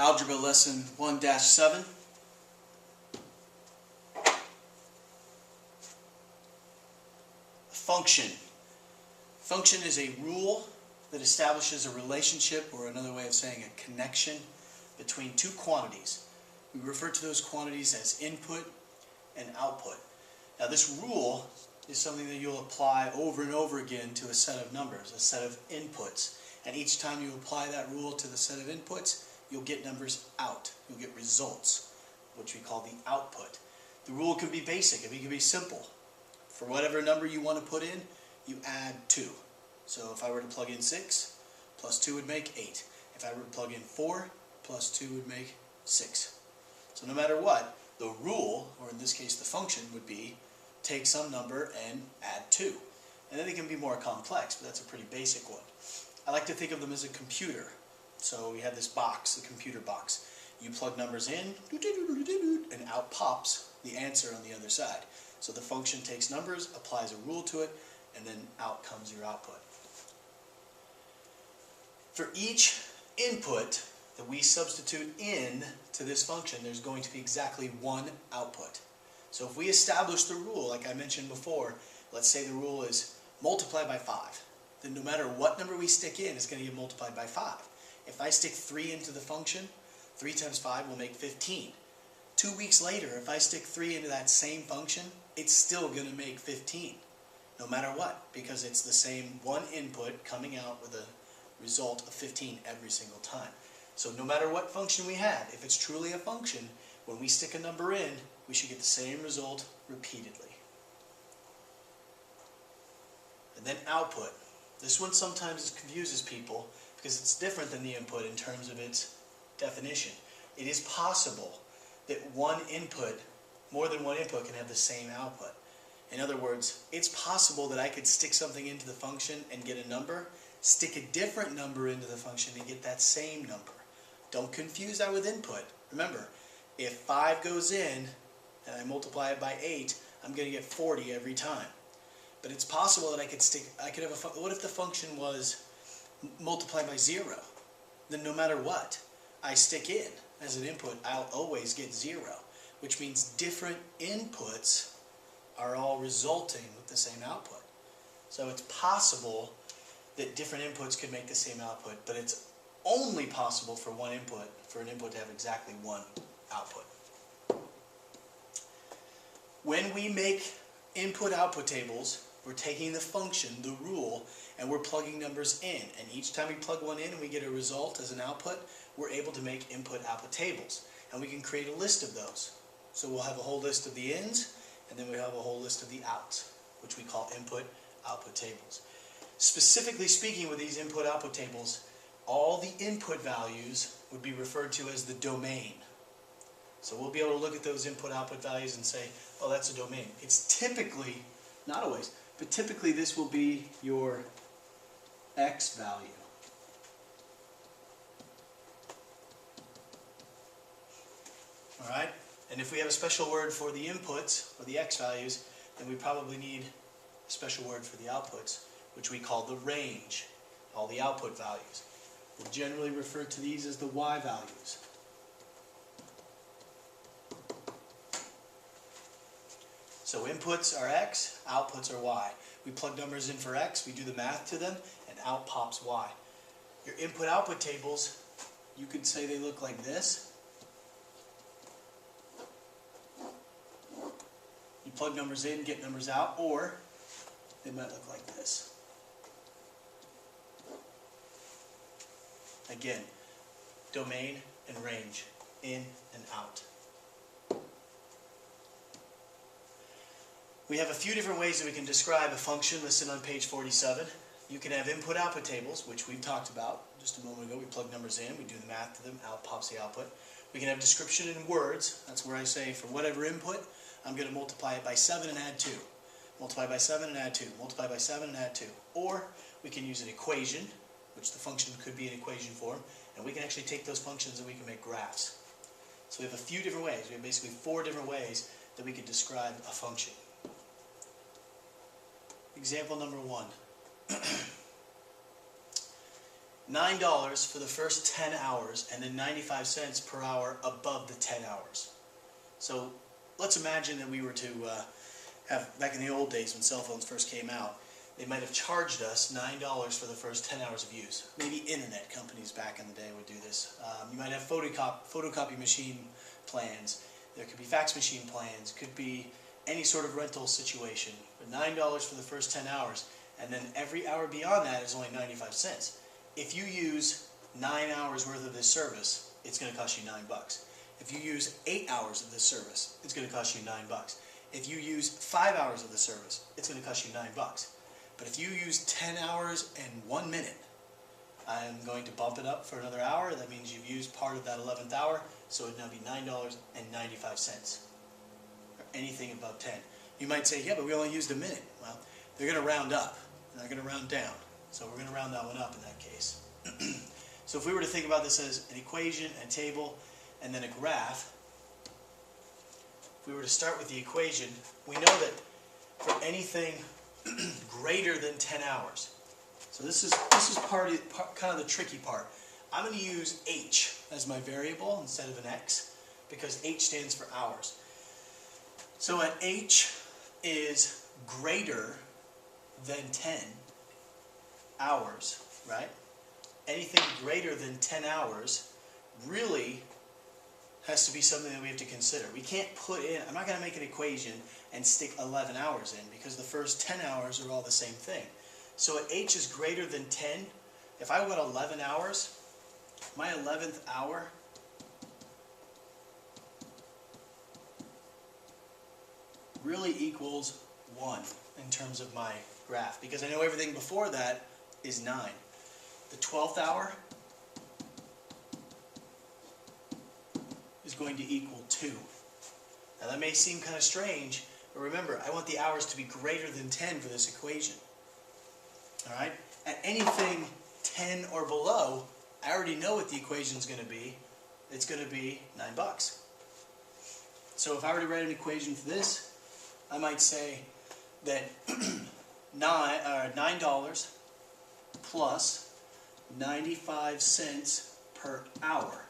Algebra Lesson 1-7. Function. Function is a rule that establishes a relationship, or another way of saying a connection, between two quantities. We refer to those quantities as input and output. Now this rule is something that you'll apply over and over again to a set of numbers, a set of inputs. And each time you apply that rule to the set of inputs, you'll get numbers out. You'll get results, which we call the output. The rule can be basic, it can be simple. For whatever number you want to put in, you add 2. So if I were to plug in 6, plus 2 would make 8. If I were to plug in 4, plus 2 would make 6. So no matter what, the rule, or in this case the function, would be take some number and add 2. And then they can be more complex, but that's a pretty basic one. I like to think of them as a computer. So we have this box, the computer box. You plug numbers in, and out pops the answer on the other side. So the function takes numbers, applies a rule to it, and then out comes your output. For each input that we substitute in to this function, there's going to be exactly one output. So if we establish the rule, like I mentioned before, let's say the rule is multiply by 5. Then no matter what number we stick in, it's going to get multiplied by 5. If I stick 3 into the function, 3 times 5 will make 15. 2 weeks later, if I stick 3 into that same function, it's still going to make 15. No matter what, because it's the same one input coming out with a result of 15 every single time. So no matter what function we have, if it's truly a function, when we stick a number in, we should get the same result repeatedly. And then output. This one sometimes confuses people because it's different than the input in terms of its definition. It is possible that one input, more than one input, can have the same output. In other words, it's possible that I could stick something into the function and get a number, stick a different number into the function and get that same number. Don't confuse that with input. Remember, if 5 goes in and I multiply it by 8, I'm going to get 40 every time. But it's possible that what if the function was multiply by 0? Then no matter what I stick in as an input, I'll always get 0, which means different inputs are all resulting with the same output. So it's possible that different inputs could make the same output, but it's only possible for one input, for an input to have exactly one output. When we make input-output tables, we're taking the function, the rule, and we're plugging numbers in. And each time we plug one in and we get a result as an output, we're able to make input-output tables. And we can create a list of those. So we'll have a whole list of the ins, and then we have a whole list of the outs, which we call input-output tables. Specifically speaking, with these input-output tables, all the input values would be referred to as the domain. So we'll be able to look at those input-output values and say, oh, that's a domain. It's typically, not always, but typically this will be your x value. Alright? And if we have a special word for the inputs, or the x values, then we probably need a special word for the outputs, which we call the range, all the output values. We'll generally refer to these as the y values. So inputs are x, outputs are y. We plug numbers in for x, we do the math to them, and out pops y. Your input-output tables, you could say they look like this. You plug numbers in, get numbers out, or they might look like this. Again, domain and range, in and out. We have a few different ways that we can describe a function listed on page 47. You can have input-output tables, which we've talked about just a moment ago. We plug numbers in, we do the math to them, out pops the output. We can have description in words. That's where I say for whatever input, I'm going to multiply it by 7 and add 2. Multiply by 7 and add 2. Multiply by 7 and add 2. Or we can use an equation, which the function could be in equation form, and we can actually take those functions and we can make graphs. So we have a few different ways. We have basically 4 different ways that we could describe a function. Example number 1. $9 for the first 10 hours and then 95 cents per hour above the 10 hours. So let's imagine that we were to have, back in the old days when cell phones first came out, they might have charged us $9 for the first 10 hours of use. Maybe internet companies back in the day would do this. You might have photocopy machine plans. There could be fax machine plans. Could be any sort of rental situation. But $9 for the first 10 hours. And then every hour beyond that is only 95 cents. If you use 9 hours worth of this service, it's going to cost you $9. If you use 8 hours of this service, it's going to cost you $9. If you use 5 hours of the service, it's going to cost you $9. But if you use 10 hours and 1 minute, I'm going to bump it up for another hour. That means you've used part of that 11th hour, so it would now be $9.95. Or anything above 10. You might say, yeah, but we only used a minute. Well, they're going to round up, and they're going to round down. So we're going to round that one up in that case. So if we were to think about this as an equation, a table, and then a graph, if we were to start with the equation, we know that for anything greater than 10 hours. So this is kind of the tricky part. I'm going to use H as my variable instead of an X because H stands for hours. So at H is greater than 10 hours, right? Anything greater than 10 hours really has to be something that we have to consider. We can't put in, I'm not going to make an equation and stick 11 hours in because the first 10 hours are all the same thing. So at H is greater than 10, if I went 11 hours, my 11th hour really equals 1 in terms of my graph because I know everything before that is 9. The 12th hour is going to equal 2. Now that may seem kind of strange, but remember, I want the hours to be greater than 10 for this equation. Alright? At anything 10 or below, I already know what the equation is going to be. It's going to be $9. So if I were to write an equation for this, I might say that $9 plus 95 cents per hour,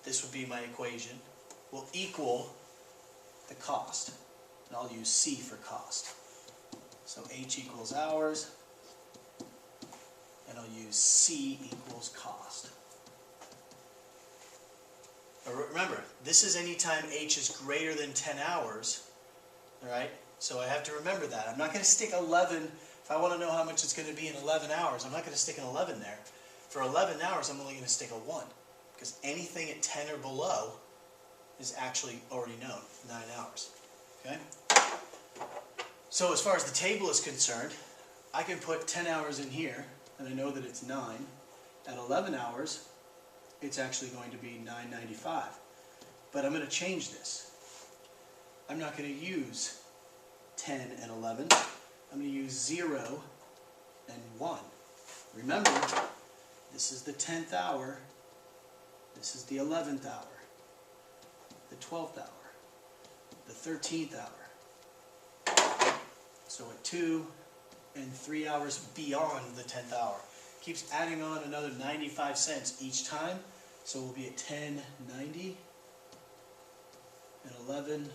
this would be my equation, will equal the cost. And I'll use C for cost. So H equals hours, and I'll use C equals cost. But remember, this is anytime H is greater than 10 hours, alright? So I have to remember that. I'm not going to stick 11, if I want to know how much it's going to be in 11 hours, I'm not going to stick an 11 there. For 11 hours, I'm only going to stick a 1. Because anything at 10 or below is actually already known, 9 hours. Okay? So as far as the table is concerned, I can put 10 hours in here, and I know that it's 9. At 11 hours, it's actually going to be $9.95. But I'm going to change this. I'm not going to use 10 and 11. I'm going to use 0 and 1. Remember, this is the 10th hour. This is the 11th hour, the 12th hour, the 13th hour. So at 2 and 3 hours beyond the 10th hour. Keeps adding on another 95 cents each time. So we'll be at 10.90 and 11.85.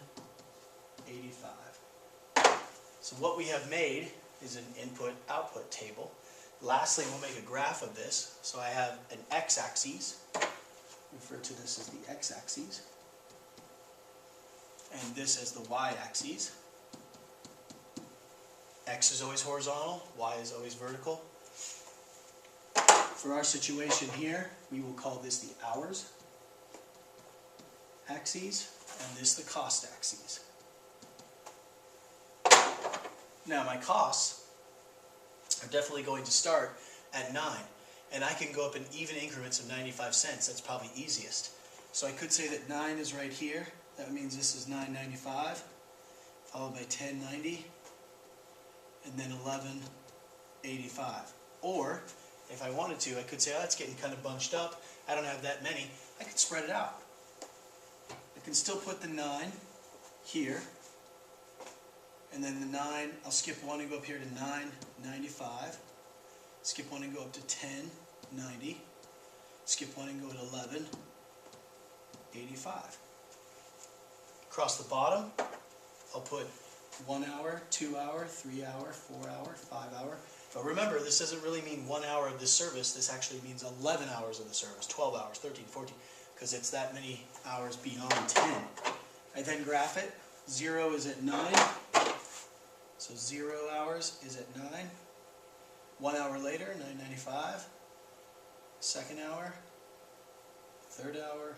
So what we have made is an input-output table. Lastly, we'll make a graph of this. So I have an x-axis. Refer to this as the x-axis, and this as the y-axis. X is always horizontal, y is always vertical. For our situation here, we will call this the hours axis, and this the cost axis. Now my costs are definitely going to start at 9. And I can go up in even increments of 95 cents. That's probably easiest. So I could say that 9 is right here. That means this is $9.95, followed by $10.90, and then $11.85. Or, if I wanted to, I could say, oh, it's getting kind of bunched up. I don't have that many. I could spread it out. I can still put the 9 here, and then the 9, I'll skip 1 and go up here to $9.95. skip one and go up to 10, 90, skip one and go to 11, 85. Across the bottom, I'll put 1 hour, 2 hour, 3 hour, 4 hour, 5 hour. But remember, this doesn't really mean 1 hour of this service. This actually means 11 hours of the service, 12 hours, 13, 14, because it's that many hours beyond 10. I then graph it. 0 is at 9, so 0 hours is at 9. 1 hour later, 9:95. Second hour, third hour,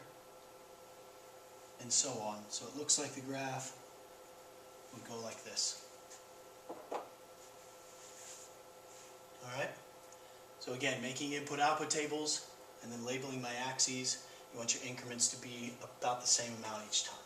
and so on. So it looks like the graph would go like this. Alright? So again, making input-output tables and then labeling my axes. You want your increments to be about the same amount each time.